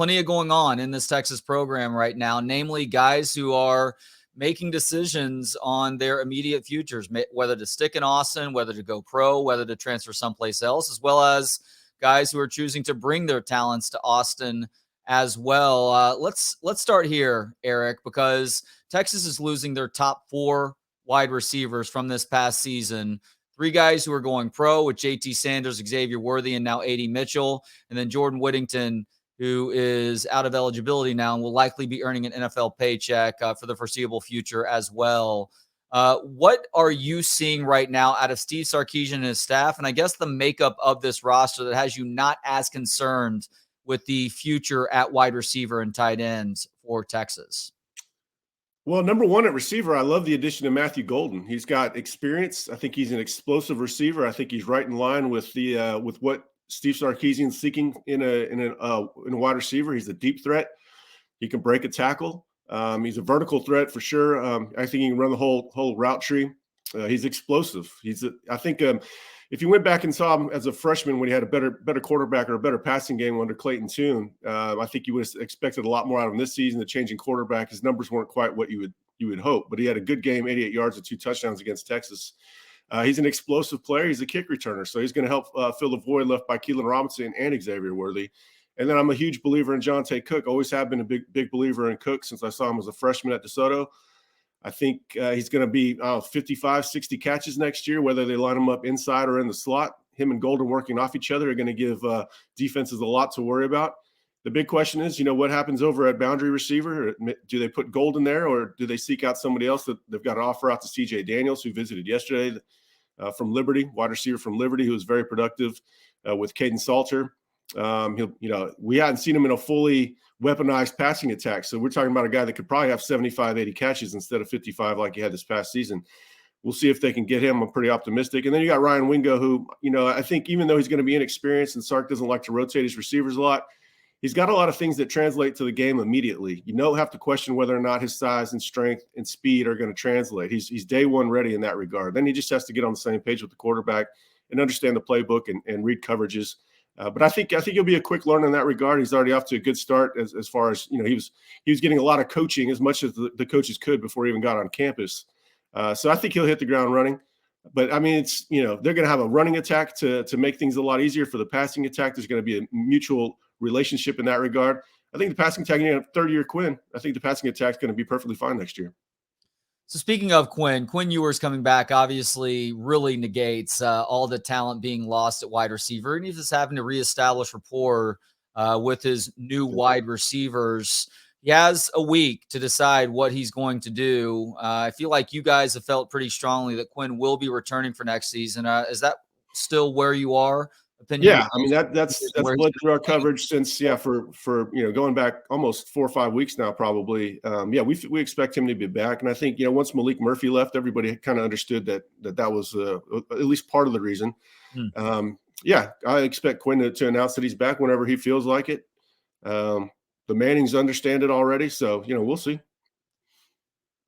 plenty of going on in this Texas program right now, namely guys who are making decisions on their immediate futures, whether to stick in Austin, whether to go pro, whether to transfer someplace else, as well as guys who are choosing to bring their talents to Austin as well. Let's start here, Eric, because Texas is losing their top 4 wide receivers from this past season. 3 guys who are going pro with JT Sanders, Xavier Worthy, and now A.D. Mitchell, and then Jordan Whittington, who is out of eligibility now and will likely be earning an NFL paycheck for the foreseeable future as well. What are you seeing right now out of Steve Sarkisian and his staff, and I guess the makeup of this roster that has you not as concerned with the future at wide receiver and tight ends for Texas? Well, number one at receiver, I love the addition of Matthew Golden. He's got experience. I think he's an explosive receiver. I think he's right in line with with what Steve Sarkisian's seeking in a wide receiver. He's a deep threat. He can break a tackle. He's a vertical threat for sure. I think he can run the whole route tree. He's explosive. I think if you went back and saw him as a freshman when he had a better quarterback or a better passing game under Clayton Tune, I think you would have expected a lot more out of him this season. The changing quarterback, his numbers weren't quite what you would hope, but he had a good game, 88 yards and 2 touchdowns against Texas. He's an explosive player. He's a kick returner, so he's going to help fill the void left by Keelan Robinson and Xavier Worthy. And then I'm a huge believer in Jonte Cook. Always have been a big believer in Cook since I saw him as a freshman at DeSoto. I think he's going to be 55, 60 catches next year, whether they line him up inside or in the slot. Him and Golden working off each other are going to give defenses a lot to worry about. The big question is, what happens over at boundary receiver? Do they put Golden there, or do they seek out somebody else that they've got an offer out to C.J. Daniels, who visited yesterday from Liberty, wide receiver from Liberty, who was very productive with Caden Salter. We hadn't seen him in a fully weaponized passing attack. So we're talking about a guy that could probably have 75, 80 catches instead of 55 like he had this past season. We'll see if they can get him. I'm pretty optimistic. And then you got Ryan Wingo, who, I think even though he's going to be inexperienced and Sark doesn't like to rotate his receivers a lot, he's got a lot of things that translate to the game immediately. You don't have to question whether or not his size and strength and speed are going to translate. He's day one ready in that regard. Then he just has to get on the same page with the quarterback and understand the playbook and read coverages. But I think he'll be a quick learner in that regard. He's already off to a good start as far as, he was getting a lot of coaching as much as the coaches could before he even got on campus. So I think he'll hit the ground running. But, it's, they're going to have a running attack to make things a lot easier for the passing attack. There's going to be a mutual relationship in that regard. I think the passing attack, third-year Quinn, I think the passing attack is going to be perfectly fine next year. So speaking of Quinn Ewers coming back obviously really negates all the talent being lost at wide receiver. And he's just having to reestablish rapport with his new wide receivers. He has a week to decide what he's going to do. I feel like you guys have felt pretty strongly that Quinn will be returning for next season. Is that still where you are? Opinion? Yeah, that's bled through our coverage since for going back almost 4 or 5 weeks now probably. We expect him to be back, and I think once Malik Murphy left, everybody kind of understood that was at least part of the reason. I expect Quinn to announce that he's back whenever he feels like it. The Mannings understand it already, so we'll see.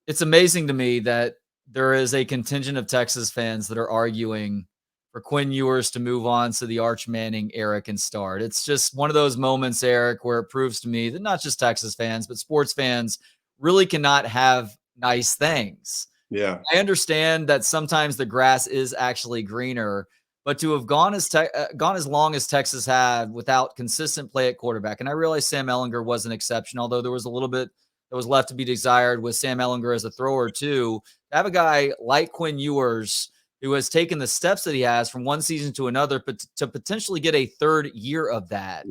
It's amazing to me that there is a contingent of Texas fans that are arguing for Quinn Ewers to move on to the Arch Manning era can start. It's just one of those moments, Eric, where it proves to me that not just Texas fans, but sports fans really cannot have nice things. Yeah. I understand that sometimes the grass is actually greener, but to have gone as long as Texas had without consistent play at quarterback, and I realize Sam Ellinger was an exception, although there was a little bit that was left to be desired with Sam Ellinger as a thrower too. To have a guy like Quinn Ewers who has taken the steps that he has from one season to another, but to potentially get a third year of that,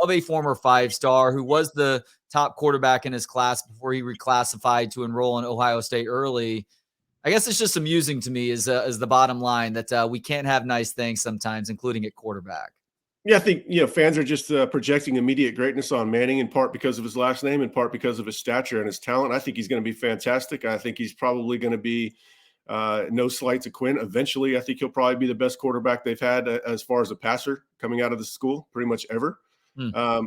of a former 5-star who was the top quarterback in his class before he reclassified to enroll in Ohio State early. I guess it's just amusing to me is the bottom line that we can't have nice things sometimes, including at quarterback. Yeah, I think, fans are just projecting immediate greatness on Manning, in part because of his last name, in part because of his stature and his talent. I think he's going to be fantastic. I think he's probably going to be no slight to Quinn. Eventually, I think he'll probably be the best quarterback they've had as far as a passer coming out of the school, pretty much ever.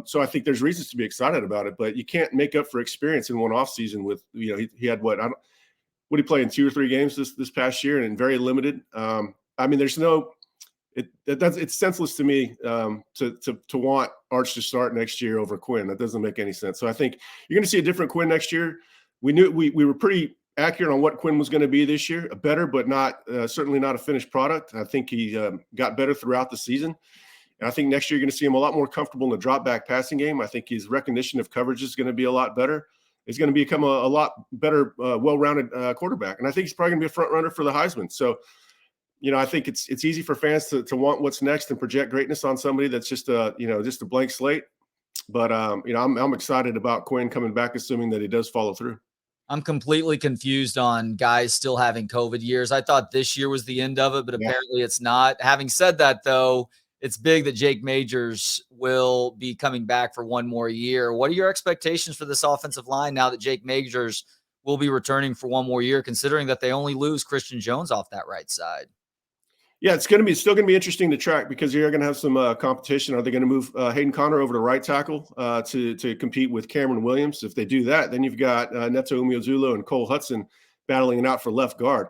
So I think there's reasons to be excited about it, but you can't make up for experience in one offseason with, he had what did he play in 2 or 3 games this past year and very limited. There's no, it's senseless to me to want Arch to start next year over Quinn. That doesn't make any sense. So I think you're going to see a different Quinn next year. We knew we were pretty accurate on what Quinn was going to be this year, better, but not certainly not a finished product. I think he got better throughout the season. And I think next year you're going to see him a lot more comfortable in the drop back passing game. I think his recognition of coverage is going to be a lot better. He's going to become a lot better, well-rounded quarterback. And I think he's probably going to be a front runner for the Heisman. So, I think it's easy for fans to want what's next and project greatness on somebody that's just a blank slate. But, I'm excited about Quinn coming back, assuming that he does follow through. I'm completely confused on guys still having COVID years. I thought this year was the end of it, but apparently it's not. Having said that, though, it's big that Jake Majors will be coming back for one more year. What are your expectations for this offensive line now that Jake Majors will be returning for one more year, considering that they only lose Christian Jones off that right side? Yeah, it's still going to be interesting to track because you're going to have some competition. Are they going to move Hayden Conner over to right tackle to compete with Cameron Williams? If they do that, then you've got Neto Umeozulu and Cole Hudson battling it out for left guard.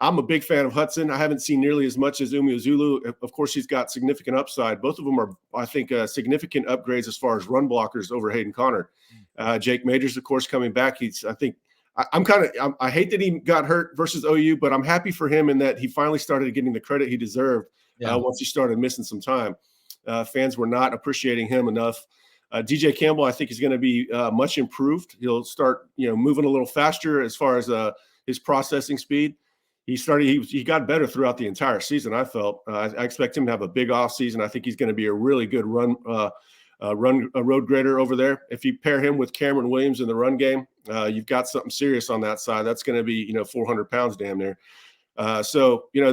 I'm a big fan of Hudson. I haven't seen nearly as much as Umeozulu. Of course, he's got significant upside. Both of them are, I think, significant upgrades as far as run blockers over Hayden Conner. Jake Majors, of course, coming back. I hate that he got hurt versus OU, but I'm happy for him in that he finally started getting the credit he deserved once he started missing some time. Fans were not appreciating him enough. DJ Campbell, I think, is going to be much improved. He'll start, moving a little faster as far as his processing speed. He got better throughout the entire season, I felt. I expect him to have a big offseason. I think he's going to be a really good road grader over there. If you pair him with Cameron Williams in the run game, you've got something serious on that side. That's going to be, 400 pounds damn near. And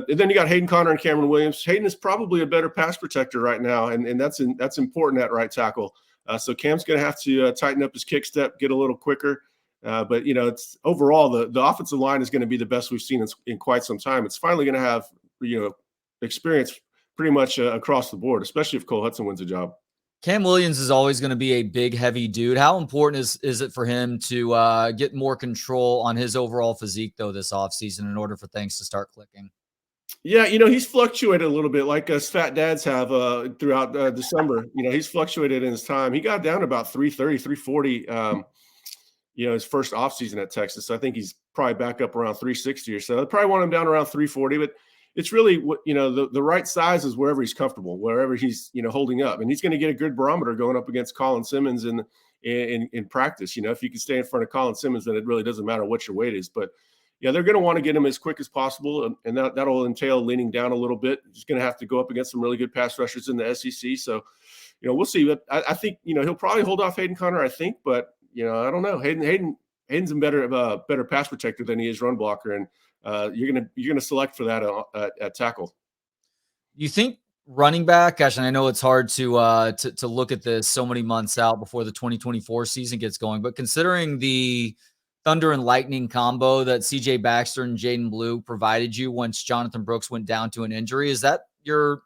then you got Hayden Conner and Cameron Williams. Hayden is probably a better pass protector right now, and that's important at right tackle. So Cam's going to have to tighten up his kick step, get a little quicker. But it's overall the offensive line is going to be the best we've seen in quite some time. It's finally going to have experience pretty much across the board, especially if Cole Hudson wins a job. Cam Williams is always going to be a big, heavy dude. How important is it for him to get more control on his overall physique, though, this offseason in order for things to start clicking? Yeah, he's fluctuated a little bit like us fat dads have throughout December. He's fluctuated in his time. He got down to about 330, 340 his first offseason at Texas. So I think he's probably back up around 360 or so. I probably want him down around 340, but it's really what, the right size is wherever he's comfortable, wherever he's, holding up. And he's going to get a good barometer going up against Colin Simmons in practice. If you can stay in front of Colin Simmons, then it really doesn't matter what your weight is. But yeah, they're going to want to get him as quick as possible. And that'll entail leaning down a little bit. He's going to have to go up against some really good pass rushers in the SEC. So, we'll see. But I think, he'll probably hold off Hayden Conner, I think, but I don't know. Hayden's a better pass protector than he is run blocker, and you're gonna select for that at tackle. You think running back? Gosh, and I know it's hard to look at this so many months out before the 2024 season gets going, but considering the Thunder and Lightning combo that CJ Baxter and Jaden Blue provided you once Jonathan Brooks went down to an injury, is that your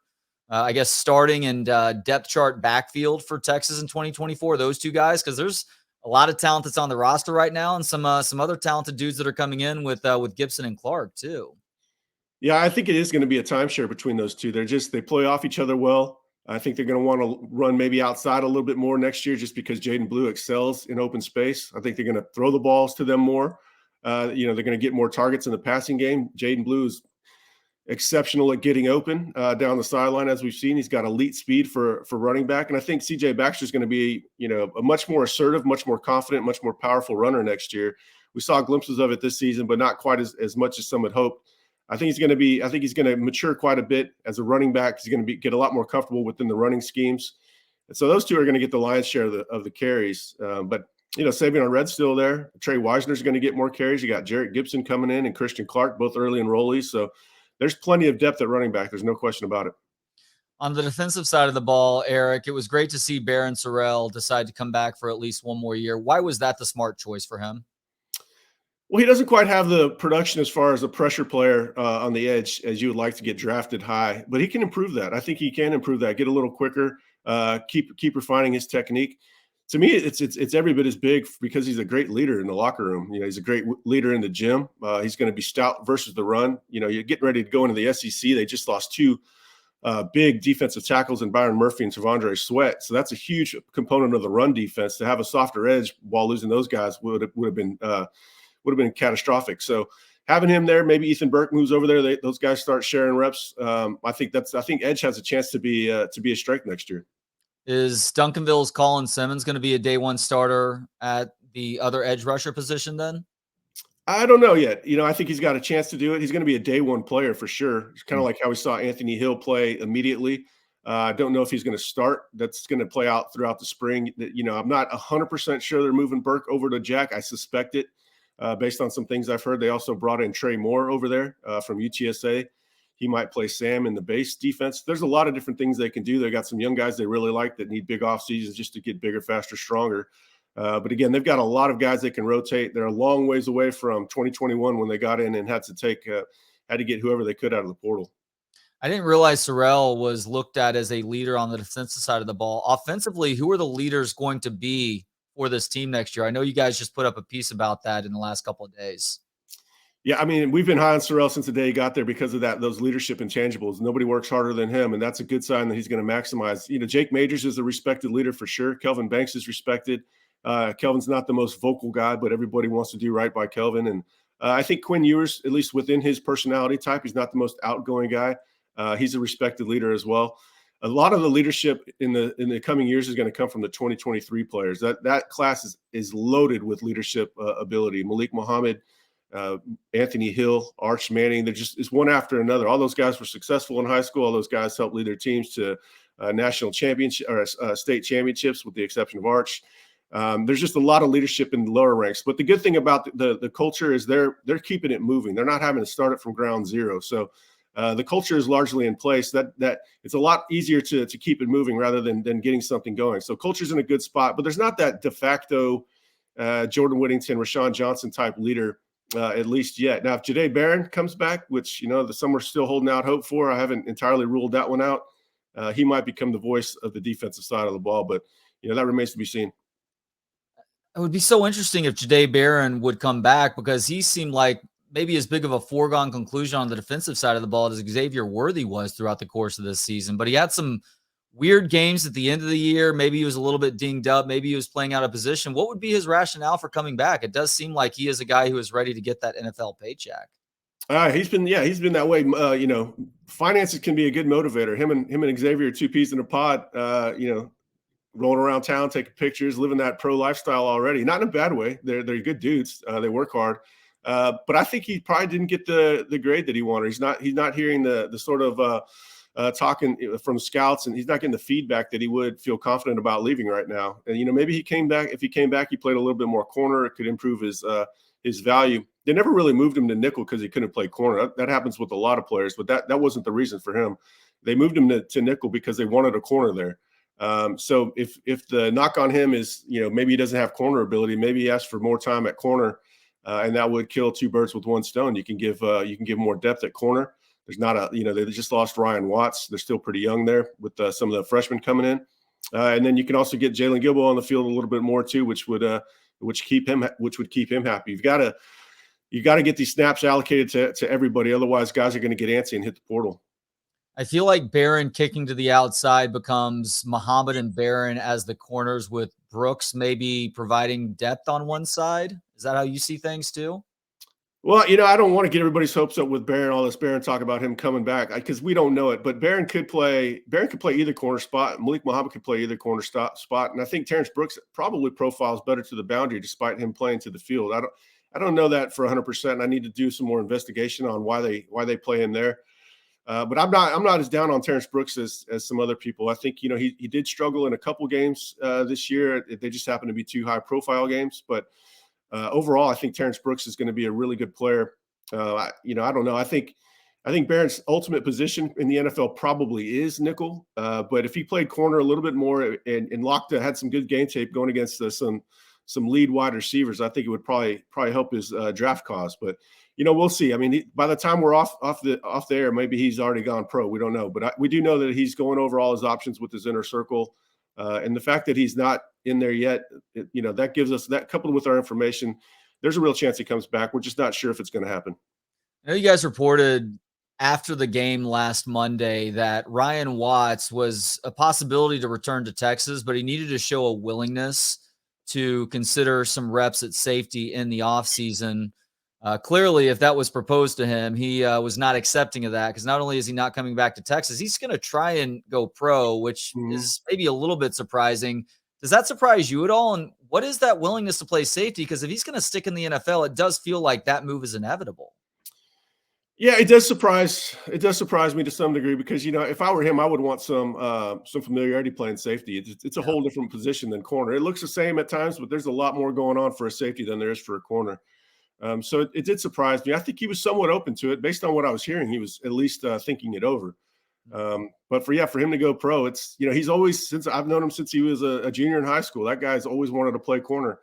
starting and depth chart backfield for Texas in 2024? Those two guys, because there's a lot of talent that's on the roster right now, and some other talented dudes that are coming in with Gibson and Clark too. Yeah, I think it is going to be a timeshare between those two. They play off each other well. I think they're going to want to run maybe outside a little bit more next year, just because Jaden Blue excels in open space. I think they're going to throw the balls to them more. They're going to get more targets in the passing game. Jaden Blue is exceptional at getting open down the sideline, as we've seen. He's got elite speed for running back. And I think CJ Baxter is going to be, a much more assertive, much more confident, much more powerful runner next year. We saw glimpses of it this season, but not quite as much as some had hoped. I think he's going to mature quite a bit as a running back. He's going to get a lot more comfortable within the running schemes. And so those two are going to get the lion's share of the carries. But Savion Red's still there. Trey Wisner's going to get more carries. You got Jarrett Gibson coming in and Christian Clark, both early enrollees. So there's plenty of depth at running back. There's no question about it. On the defensive side of the ball, Eric, it was great to see Barron Sorrell decide to come back for at least one more year. Why was that the smart choice for him? Well, he doesn't quite have the production as far as a pressure player on the edge as you would like to get drafted high, but he can improve that. I think he can improve that, get a little quicker, keep refining his technique. To me, it's every bit as big because he's a great leader in the locker room. He's a great leader in the gym. He's going to be stout versus the run. You're getting ready to go into the SEC. They just lost two big defensive tackles in Byron Murphy and Tavondre Sweat. So that's a huge component of the run defense. To have a softer edge while losing those guys would have been catastrophic. So having him there, maybe Ethan Burke moves over there. Those guys start sharing reps. I think edge has a chance to be a strength next year. Is Duncanville's Colin Simmons going to be a day one starter at the other edge rusher position then? I don't know yet. I think he's got a chance to do it. He's going to be a day one player for sure. It's kind of like how we saw Anthony Hill play immediately. I don't know if he's going to start. That's going to play out throughout the spring. I'm not 100% sure they're moving Burke over to Jack. I suspect it based on some things I've heard. They also brought in Trey Moore over there from UTSA. He might play Sam in the base defense. There's a lot of different things they can do. They got some young guys they really like that need big off seasons just to get bigger, faster, stronger. But again, they've got a lot of guys they can rotate. They're a long ways away from 2021 when they got in and had to get whoever they could out of the portal. I didn't realize Sorrell was looked at as a leader on the defensive side of the ball. Offensively, who are the leaders going to be for this team next year? I know you guys just put up a piece about that in the last couple of days. Yeah, I mean, we've been high on Sorrell since the day he got there because of those leadership intangibles. Nobody works harder than him, and that's a good sign that he's going to maximize. Jake Majors is a respected leader for sure. Kelvin Banks is respected. Kelvin's not the most vocal guy, but everybody wants to do right by Kelvin. And I think Quinn Ewers, at least within his personality type, he's not the most outgoing guy. He's a respected leader as well. A lot of the leadership in the coming years is going to come from the 2023 players. That class is loaded with leadership ability. Malik Muhammad, Anthony Hill, Arch Manning. It's one after another. All those guys were successful in high school. All those guys helped lead their teams to national championship or state championships, with the exception of Arch. There's just a lot of leadership in the lower ranks. But the good thing about the culture is they're keeping it moving. They're not having to start it from ground zero. So the culture is largely in place. That it's a lot easier to keep it moving rather than getting something going. So culture's in a good spot. But there's not that de facto Jordan Whittington, Rashawn Johnson type leader. At least yet. Now, if Jahdae Barron comes back, which, some are still holding out hope for, I haven't entirely ruled that one out. He might become the voice of the defensive side of the ball, but, that remains to be seen. It would be so interesting if Jahdae Barron would come back, because he seemed like maybe as big of a foregone conclusion on the defensive side of the ball as Xavier Worthy was throughout the course of this season. But he had some weird games at the end of the year. Maybe he was a little bit dinged up. Maybe he was playing out of position. What would be his rationale for coming back? It does seem like he is a guy who is ready to get that NFL paycheck. He's been that way. Finances can be a good motivator. Him and Xavier are two peas in a pod. Rolling around town, taking pictures, living that pro lifestyle already. Not in a bad way. They're good dudes. They work hard. But I think he probably didn't get the grade that he wanted. He's not hearing the sort of talking from scouts, and he's not getting the feedback that he would feel confident about leaving right now. And maybe he came back. If he came back, he played a little bit more corner. It could improve his value. They never really moved him to nickel because he couldn't play corner. That happens with a lot of players, but that wasn't the reason for him. They moved him to nickel because they wanted a corner there. So if the knock on him is maybe he doesn't have corner ability, maybe he asks for more time at corner, and that would kill two birds with one stone. You can give more depth at corner. There's not they just lost Ryan Watts. They're still pretty young there with some of the freshmen coming in. And then you can also get Jalen Gilbo on the field a little bit more too, which would keep him happy. You've got to get these snaps allocated to everybody. Otherwise, guys are going to get antsy and hit the portal. I feel like Barron kicking to the outside becomes Muhammad and Barron as the corners, with Brooks maybe providing depth on one side. Is that how you see things too? Well, I don't want to get everybody's hopes up with Barron, all this Barron talk about him coming back, because we don't know it. But Barron could play either corner spot. Malik Muhammad could play either corner spot. And I think Terrence Brooks probably profiles better to the boundary despite him playing to the field. I don't know that for 100%. And I need to do some more investigation on why they play him there. But I'm not as down on Terrence Brooks as some other people. I think, he did struggle in a couple games this year. They just happened to be two high profile games, but overall, I think Terrence Brooks is going to be a really good player. I don't know. I think Barron's ultimate position in the NFL probably is nickel. But if he played corner a little bit more and Lockta had some good game tape going against some lead wide receivers, I think it would probably help his draft cause. But we'll see. I mean, by the time we're off the air, maybe he's already gone pro. We don't know, but we do know that he's going over all his options with his inner circle. And the fact that he's not in there yet, that gives us that, coupled with our information, there's a real chance he comes back. We're just not sure if it's going to happen. I know you guys reported after the game last Monday that Ryan Watts was a possibility to return to Texas, but he needed to show a willingness to consider some reps at safety in the offseason. Clearly, if that was proposed to him, he was not accepting of that because not only is he not coming back to Texas, he's going to try and go pro, which Mhm. is maybe a little bit surprising. Does that surprise you at all? And what is that willingness to play safety? Because if he's going to stick in the NFL, it does feel like that move is inevitable. Yeah, it does surprise. It does surprise me to some degree because if I were him, I would want some familiarity playing safety. It's a Yeah. whole different position than corner. It looks the same at times, but there's a lot more going on for a safety than there is for a corner. So it did surprise me. I think he was somewhat open to it based on what I was hearing. He was at least thinking it over. But for him to go pro, it's he's always, since I've known him since he was a junior in high school. That guy's always wanted to play corner.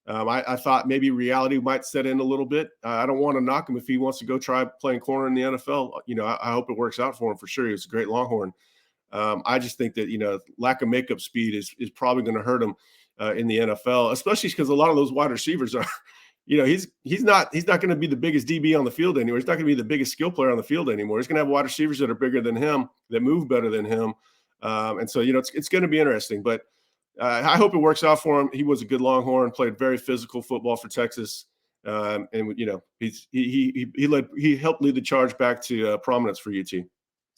I thought maybe reality might set in a little bit. I don't want to knock him if he wants to go try playing corner in the NFL. I hope it works out for him for sure. He was a great Longhorn. I just think that lack of makeup speed is probably going to hurt him in the NFL, especially because a lot of those wide receivers are. He's not going to be the biggest DB on the field anymore. He's not going to be the biggest skill player on the field anymore. He's going to have wide receivers that are bigger than him, that move better than him, and so it's going to be interesting. But I hope it works out for him. He was a good Longhorn, played very physical football for Texas, and he helped lead the charge back to prominence for UT.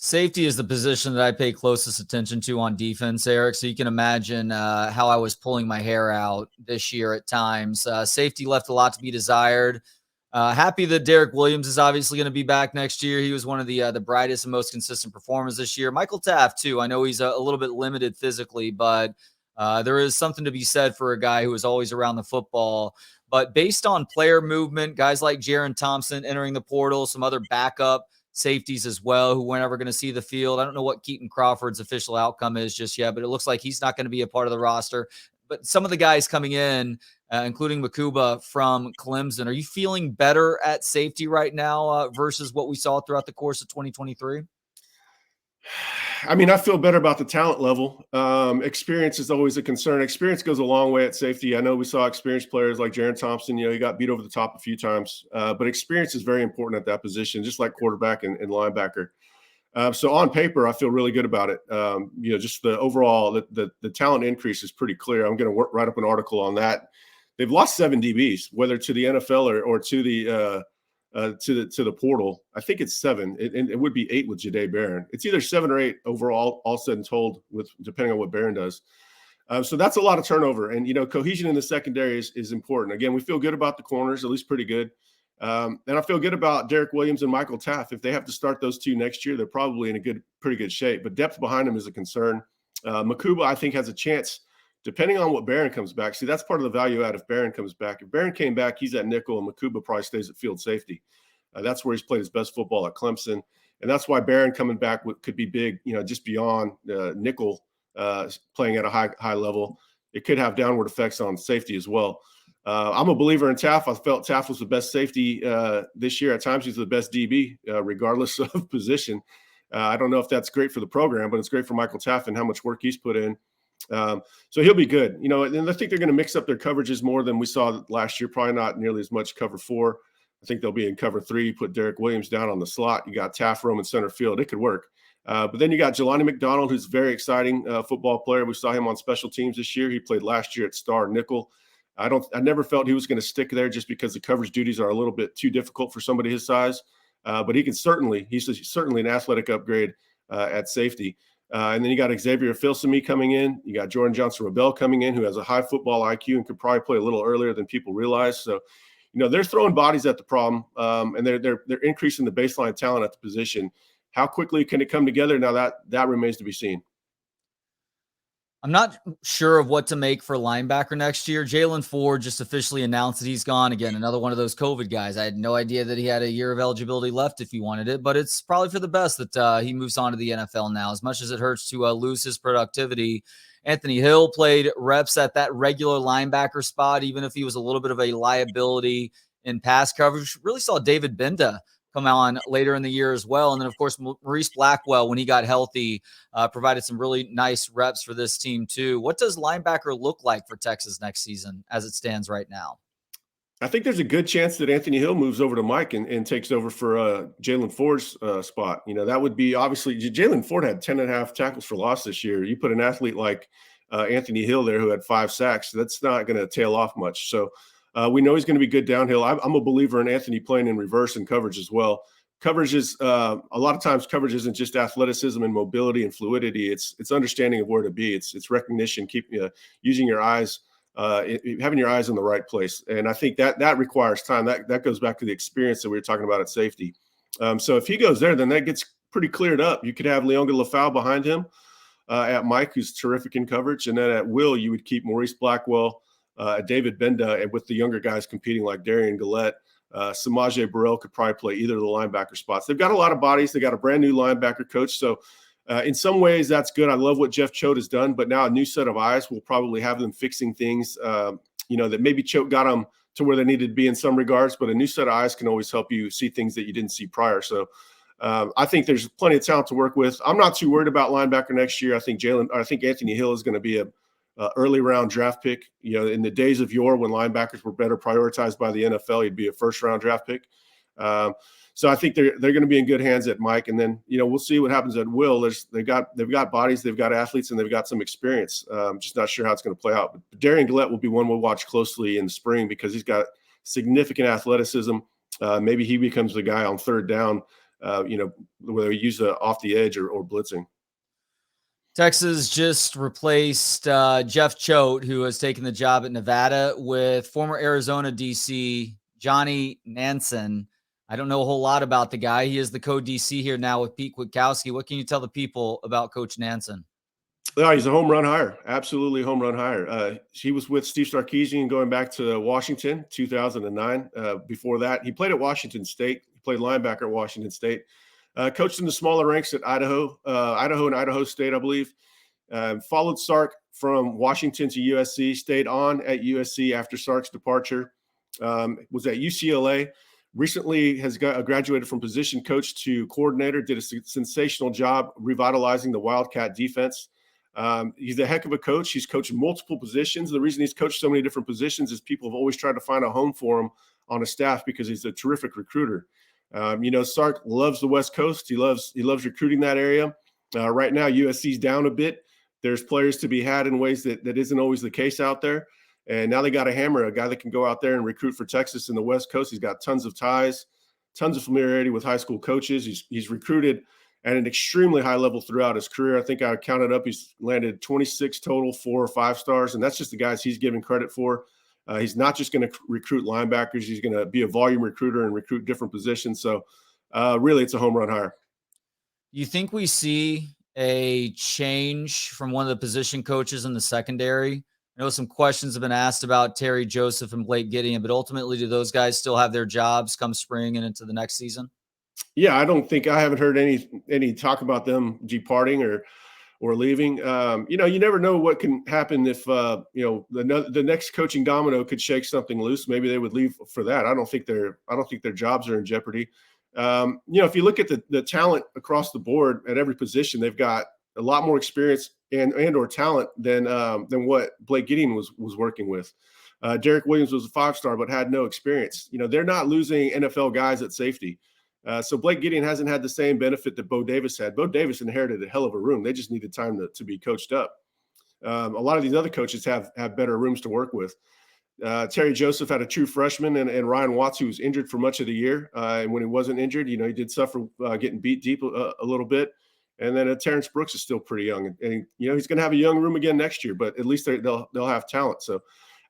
Safety is the position that I pay closest attention to on defense, Eric. So you can imagine how I was pulling my hair out this year at times. Safety left a lot to be desired. Happy that Derek Williams is obviously going to be back next year. He was one of the brightest and most consistent performers this year. Michael Taft, too. I know he's a little bit limited physically, but there is something to be said for a guy who is always around the football. But based on player movement, guys like Jaron Thompson entering the portal, some other backup safeties as well who we're never going to see the field. I don't know what Keaton Crawford's official outcome is just yet, but it looks like he's not going to be a part of the roster. But some of the guys coming in, including Makuba from Clemson, are you feeling better at safety right now versus what we saw throughout the course of 2023? I mean, I feel better about the talent level. Experience is always a concern. Experience goes a long way at safety. I know we saw experienced players like Jaron Thompson. He got beat over the top a few times, but experience is very important at that position, just like quarterback and linebacker. So on paper, I feel really good about it. Just the overall, the talent increase is pretty clear. I'm going to write up an article on that. They've lost 7 DBs, whether to the NFL or to the portal. I think it's 7. It would be 8 with Jahdae Barron. It's either 7 or 8 overall, all said and told, with depending on what Barron does. So that's a lot of turnover, and cohesion in the secondary is important. Again, we feel good about the corners, at least pretty good. And I feel good about Derek Williams and Michael Taft. If they have to start those two next year, they're probably in pretty good shape. But depth behind them is a concern. Makuba, I think, has a chance, depending on what Barron comes back. See, that's part of the value add if Barron comes back. If Barron came back, he's at nickel, and Makuba probably stays at field safety. That's where he's played his best football at Clemson. And that's why Barron coming back could be big, just beyond nickel playing at a high level. It could have downward effects on safety as well. I'm a believer in Taft. I felt Taft was the best safety this year. At times, he's the best DB, regardless of position. I don't know if that's great for the program, but it's great for Michael Taft and how much work he's put in. So he'll be good. And I think they're going to mix up their coverages more than we saw last year. Probably not nearly as much cover 4. I think they'll be in cover 3. Put Derek Williams down on the slot. You got Taft roaming center field. It could work. But then you got Jelani McDonald, who's a very exciting football player. We saw him on special teams this year. He played last year at star nickel. I never felt he was going to stick there just because the coverage duties are a little bit too difficult for somebody his size. But he's certainly an athletic upgrade at safety. And then you got Xavier Filsamy coming in. You got Jordan Johnson-Rebel coming in, who has a high football IQ and could probably play a little earlier than people realize. So, they're throwing bodies at the problem, and they're increasing the baseline talent at the position. How quickly can it come together? Now that remains to be seen. I'm not sure of what to make for linebacker next year. Jalen Ford just officially announced that he's gone. Again, another one of those COVID guys. I had no idea that he had a year of eligibility left if he wanted it, but it's probably for the best that he moves on to the NFL now, as much as it hurts to lose his productivity. Anthony Hill played reps at that regular linebacker spot, even if he was a little bit of a liability in pass coverage. Really saw David Benda come on later in the year as well. And then, of course, Maurice Blackwell, when he got healthy, provided some really nice reps for this team too. What does linebacker look like for Texas next season as it stands right now? I think there's a good chance that Anthony Hill moves over to Mike and takes over for Jalen Ford's spot. That would be obviously Jalen Ford had 10 and a half tackles for loss this year. You put an athlete like Anthony Hill there who had 5 sacks, that's not going to tail off much. So we know he's going to be good downhill. I'm a believer in Anthony playing in reverse and coverage as well. Coverage is a lot of times coverage isn't just athleticism and mobility and fluidity. It's understanding of where to be. It's recognition, using your eyes, having your eyes in the right place. And I think that requires time. That goes back to the experience that we were talking about at safety. So if he goes there, then that gets pretty cleared up. You could have Leonga Lafau behind him at Mike, who's terrific in coverage. And then at will, you would keep Maurice Blackwell, David Benda, and with the younger guys competing like Darian Gillette. Samaje Burrell could probably play either of the linebacker spots. They've got a lot of bodies. They got a brand new linebacker coach. So in some ways, that's good. I love what Jeff Choate has done, but now a new set of eyes will probably have them fixing things, that maybe Choate got them to where they needed to be in some regards, but a new set of eyes can always help you see things that you didn't see prior. So I think there's plenty of talent to work with. I'm not too worried about linebacker next year. I think Anthony Hill is going to be a early round draft pick. In the days of yore when linebackers were better prioritized by the NFL, he'd be a first round draft pick. So I think they're going to be in good hands at Mike, and then we'll see what happens at will. They've got bodies, they've got athletes, and they've got some experience. Just not sure how it's going to play out. But Darian Gillette will be one we'll watch closely in the spring because he's got significant athleticism. Maybe he becomes the guy on third down. Whether he use off the edge or blitzing. Texas just replaced Jeff Choate, who has taken the job at Nevada, with former Arizona DC Johnny Nansen. I don't know a whole lot about the guy. He is the co-DC here now with Pete Kwiatkowski. What can you tell the people about Coach Nansen? No, he's a home run hire. Absolutely home run hire. He was with Steve Sarkisian going back to Washington, 2009. Before that, he played at Washington State. He played linebacker at Washington State. Coached in the smaller ranks at Idaho and Idaho State, I believe. Followed Sark from Washington to USC, stayed on at USC after Sark's departure. Was at UCLA. Recently has graduated from position coach to coordinator, did a sensational job revitalizing the Wildcat defense. He's a heck of a coach. He's coached multiple positions. The reason he's coached so many different positions is people have always tried to find a home for him on a staff because he's a terrific recruiter. Sark loves the West Coast. He loves recruiting that area. Right now, USC's down a bit. There's players to be had in ways that isn't always the case out there. And now they got a hammer, a guy that can go out there and recruit for Texas and the West Coast. He's got tons of ties, tons of familiarity with high school coaches. He's recruited at an extremely high level throughout his career. I think I counted up, he's landed 26 total 4 or 5 stars, and that's just the guys he's given credit for. He's not just going to recruit linebackers. He's going to be a volume recruiter and recruit different positions. So really, it's a home run hire. You think we see a change from one of the position coaches in the secondary? I know some questions have been asked about Terry Joseph and Blake Gideon, but ultimately, do those guys still have their jobs come spring and into the next season? Yeah, I haven't heard any talk about them departing or leaving. You never know what can happen if the next coaching domino could shake something loose. Maybe they would leave for that. I don't think their jobs are in jeopardy. If you look at the talent across the board at every position, they've got a lot more experience and or talent than what Blake Gideon was working with. Derek Williams was a 5-star but had no experience. They're not losing NFL guys at safety. So Blake Gideon hasn't had the same benefit that Bo Davis had. Bo Davis inherited a hell of a room. They just needed time to be coached up. A lot of these other coaches have better rooms to work with. Terry Joseph had a true freshman and Ryan Watts, who was injured for much of the year. And when he wasn't injured, he did suffer getting beat deep a little bit. And then Terrence Brooks is still pretty young. And he's going to have a young room again next year, but at least they'll have talent. So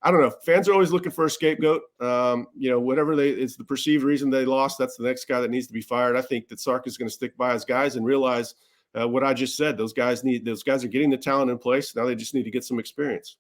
I don't know. Fans are always looking for a scapegoat. Whatever it's the perceived reason they lost, that's the next guy that needs to be fired. I think that Sark is going to stick by his guys and realize what I just said. Those guys are getting the talent in place. Now they just need to get some experience.